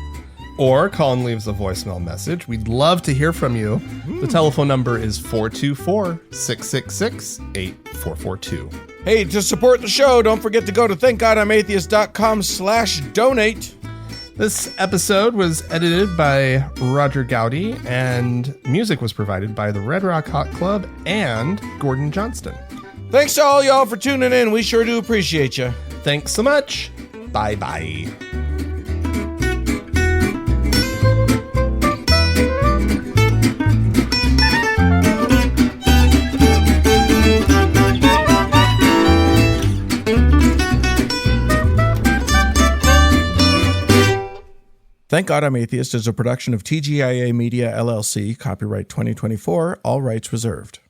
Or call and leave us a voicemail message. We'd love to hear from you. The telephone number is 424-666-8442. Hey, to support the show, don't forget to go to thankgodimatheist.com/donate. This episode was edited by Roger Gowdy, and music was provided by the Red Rock Hot Club and Gordon Johnston. Thanks to all y'all for tuning in. We sure do appreciate you. Thanks so much. Bye-bye. Thank God I'm Atheist is a production of TGIA Media, LLC, copyright 2024, all rights reserved.